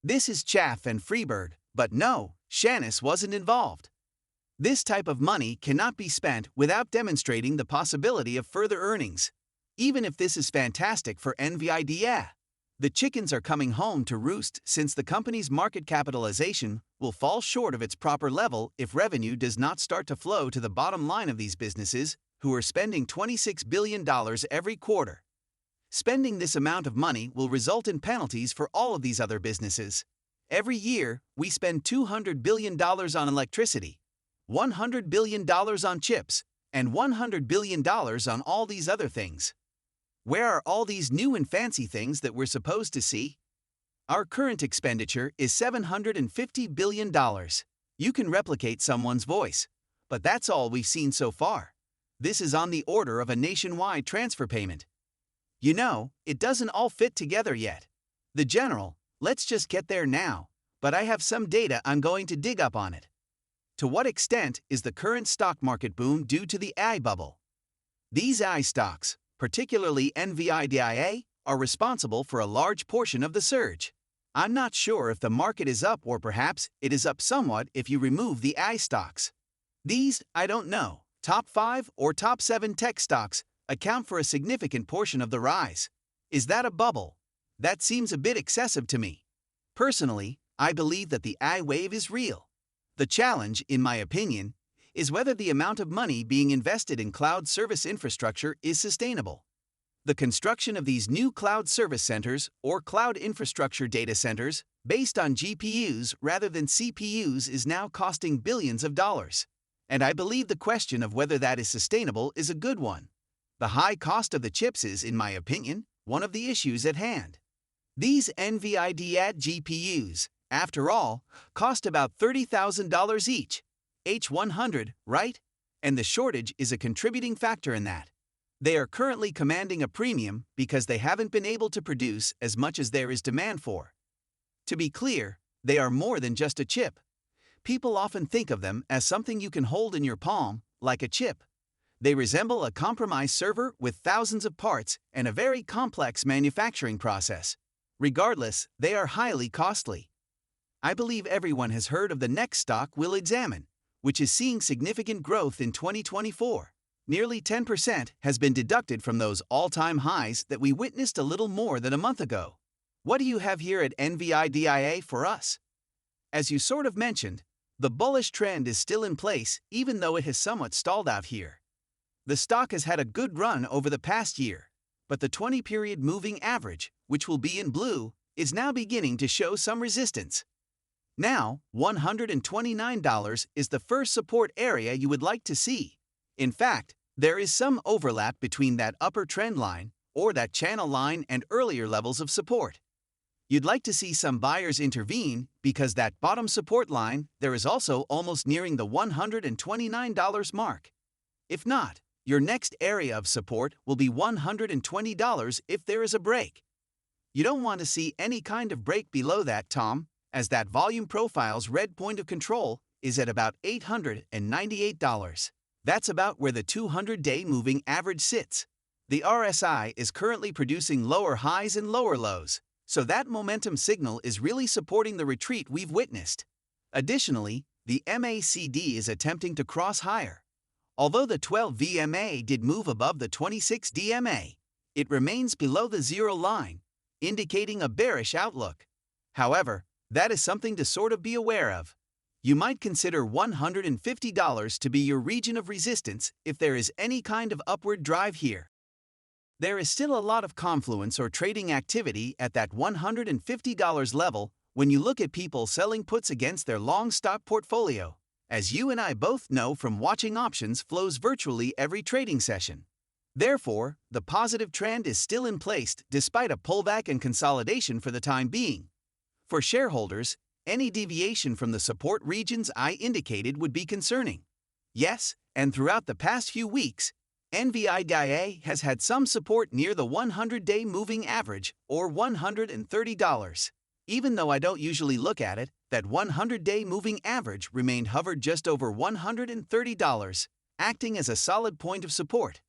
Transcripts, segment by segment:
This is chaff and Freebird, but no, Shanice wasn't involved. This type of money cannot be spent without demonstrating the possibility of further earnings. Even if this is fantastic for Nvidia, the chickens are coming home to roost since the company's market capitalization will fall short of its proper level if revenue does not start to flow to the bottom line of these businesses, who are spending $26 billion every quarter. Spending this amount of money will result in penalties for all of these other businesses. Every year, we spend $200 billion on electricity, $100 billion on chips, and $100 billion on all these other things. Where are all these new and fancy things that we're supposed to see? Our current expenditure is $750 billion. You can replicate someone's voice, but that's all we've seen so far. This is on the order of a nationwide transfer payment. You know, it doesn't all fit together yet. The general, let's just get there now, but I have some data I'm going to dig up on it. To what extent is the current stock market boom due to the AI bubble? These AI stocks, particularly Nvidia, are responsible for a large portion of the surge. I'm not sure if the market is up, or perhaps it is up somewhat if you remove the AI stocks. These, I don't know, top 5 or top 7 tech stocks account for a significant portion of the rise. Is that a bubble? That seems a bit excessive to me. Personally, I believe that the AI wave is real. The challenge, in my opinion, is whether the amount of money being invested in cloud service infrastructure is sustainable. The construction of these new cloud service centers, or cloud infrastructure data centers, based on GPUs rather than CPUs is now costing billions of dollars. And I believe the question of whether that is sustainable is a good one. The high cost of the chips is, in my opinion, one of the issues at hand. These Nvidia GPUs, after all, cost about $30,000 each. H100, right? And the shortage is a contributing factor in that. They are currently commanding a premium because they haven't been able to produce as much as there is demand for. To be clear, they are more than just a chip. People often think of them as something you can hold in your palm, like a chip. They resemble a compromised server with thousands of parts and a very complex manufacturing process. Regardless, they are highly costly. I believe everyone has heard of the next stock we'll examine, which is seeing significant growth in 2024. Nearly 10% has been deducted from those all-time highs that we witnessed a little more than a month ago. What do you have here at Nvidia for us? As you sort of mentioned, the bullish trend is still in place even though it has somewhat stalled out here. The stock has had a good run over the past year, but the 20-period moving average, which will be in blue, is now beginning to show some resistance. Now, $129 is the first support area you would like to see. In fact, there is some overlap between that upper trend line, or that channel line, and earlier levels of support. You'd like to see some buyers intervene because that bottom support line there is also almost nearing the $129 mark. If not, your next area of support will be $120 if there is a break. You don't want to see any kind of break below that, Tom, as that volume profile's red point of control is at about $898. That's about where the 200-day moving average sits. The RSI is currently producing lower highs and lower lows, so that momentum signal is really supporting the retreat we've witnessed. Additionally, the MACD is attempting to cross higher. Although the 12 VMA did move above the 26 DMA, it remains below the zero line, indicating a bearish outlook. However, that is something to sort of be aware of. You might consider $150 to be your region of resistance if there is any kind of upward drive here. There is still a lot of confluence or trading activity at that $150 level when you look at people selling puts against their long stock portfolio, as you and I both know from watching options flows virtually every trading session. Therefore, the positive trend is still in place despite a pullback and consolidation for the time being. For shareholders, any deviation from the support regions I indicated would be concerning. Yes, and throughout the past few weeks, Nvidia has had some support near the 100-day moving average, or $130. Even though I don't usually look at it, that 100-day moving average remained hovered just over $130, acting as a solid point of support.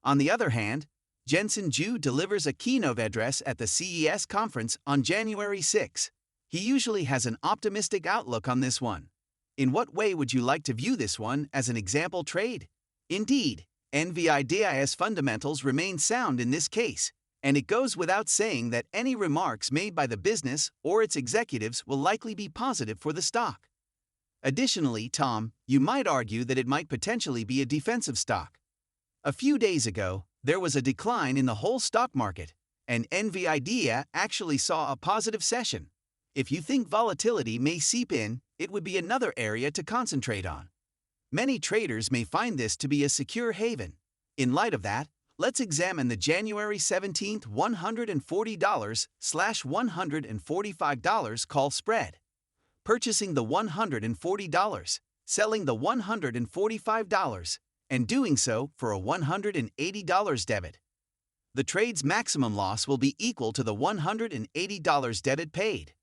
On the other hand, Jensen Ju delivers a keynote address at the CES conference on January 6. He usually has an optimistic outlook on this one. In what way would you like to view this one as an example trade? Indeed, Nvidia's fundamentals remain sound in this case, and it goes without saying that any remarks made by the business or its executives will likely be positive for the stock. Additionally, Tom, you might argue that it might potentially be a defensive stock. A few days ago, there was a decline in the whole stock market, and Nvidia actually saw a positive session. If you think volatility may seep in, it would be another area to concentrate on. Many traders may find this to be a secure haven. In light of that, let's examine the January 17, $140/$145 call spread. Purchasing the $140, selling the $145, and doing so for a $180 debit. The trade's maximum loss will be equal to the $180 debit paid.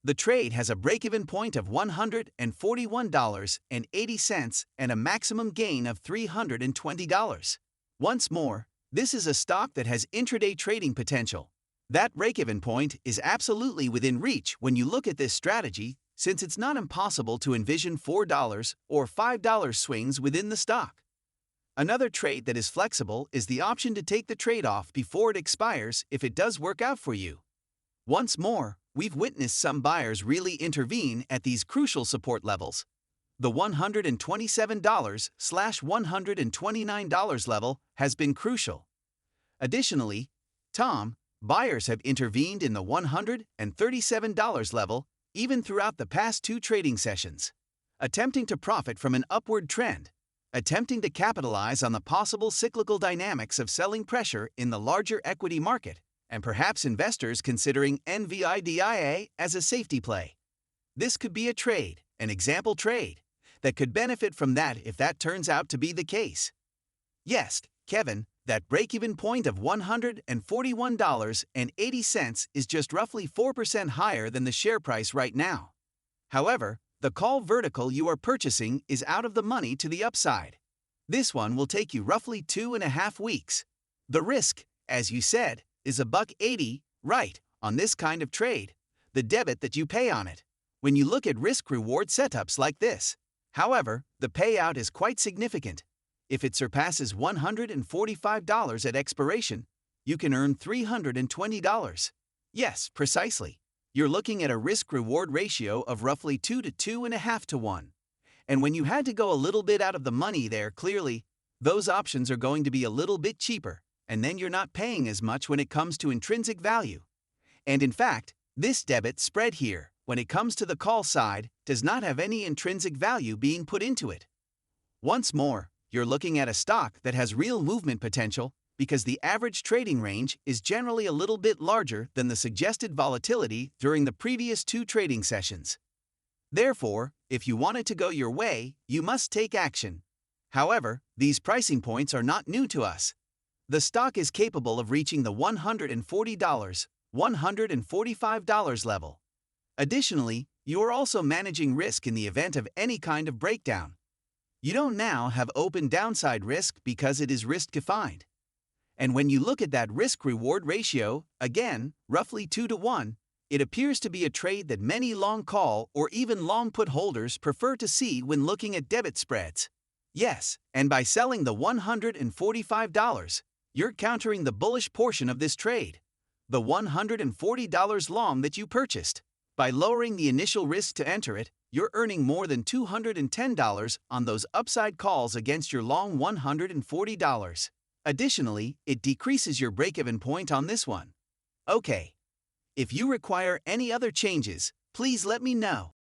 The trade has a break-even point of $141.80 and a maximum gain of $320. Once more, this is a stock that has intraday trading potential. That break-even point is absolutely within reach when you look at this strategy, since it's not impossible to envision $4 or $5 swings within the stock. Another trade that is flexible is the option to take the trade off before it expires if it does work out for you. Once more, we've witnessed some buyers really intervene at these crucial support levels. The $127/$129 level has been crucial. Additionally, Tom, buyers have intervened in the $137 level even throughout the past two trading sessions, attempting to profit from an upward trend, attempting to capitalize on the possible cyclical dynamics of selling pressure in the larger equity market, and perhaps investors considering Nvidia as a safety play. This could be a trade, an example trade, that could benefit from that if that turns out to be the case. Yes, Kevin, that break-even point of $141.80 is just roughly 4% higher than the share price right now. However, the call vertical you are purchasing is out of the money to the upside. This one will take you roughly 2.5 weeks. The risk, as you said, is $1.80, right, on this kind of trade, the debit that you pay on it. When you look at risk-reward setups like this, however, the payout is quite significant. If it surpasses $145 at expiration, you can earn $320. Yes, precisely. You're looking at a risk-reward ratio of roughly 2 to 2.5 to 1. And when you had to go a little bit out of the money there, clearly, those options are going to be a little bit cheaper, and then you're not paying as much when it comes to intrinsic value. And in fact, this debit spread here, when it comes to the call side, does not have any intrinsic value being put into it. Once more, you're looking at a stock that has real movement potential because the average trading range is generally a little bit larger than the suggested volatility during the previous two trading sessions. Therefore, if you want it to go your way, you must take action. However, these pricing points are not new to us. The stock is capable of reaching the $140, $145 level. Additionally, you are also managing risk in the event of any kind of breakdown. You don't now have open downside risk because it is risk-defined. And when you look at that risk-reward ratio, again, roughly 2 to 1, it appears to be a trade that many long call or even long put holders prefer to see when looking at debit spreads. Yes, and by selling the $145, you're countering the bullish portion of this trade, the $140 long that you purchased. By lowering the initial risk to enter it, you're earning more than $210 on those upside calls against your long $140. Additionally, it decreases your break-even point on this one. Okay. If you require any other changes, please let me know.